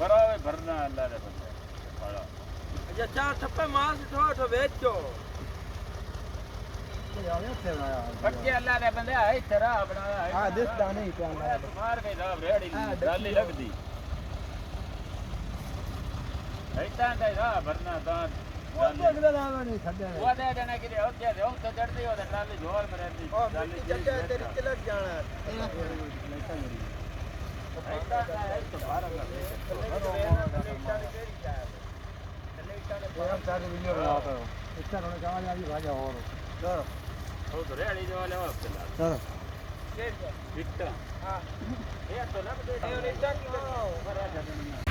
भरा हुए भरना अल्लाह रे बंदे साला अच्छा चार ठप्पे मास ठो बेचो पक्के अल्लाह रे बंदे आई तेरा बनाया है हां दिस दाने ही क्या मार के साहब रेड़ी डाली लगदी ऐसा दे रा भरना दान वो देखदा ना नहीं छड्या वो दे देना कि हो क्या हो तो चढ़ती हो डाली जोर में रहती डाली चढ़ तेरी तिलक जाना ऐसा है तो बारह का हम चार वीडियो बनाता हूं इसका रोने का वाली भाजा और चलो हो तो रेड़ी जो वाले वक्त ला चलो इट्टा हां ये तो ना दे ये इट्टा की भरा जाने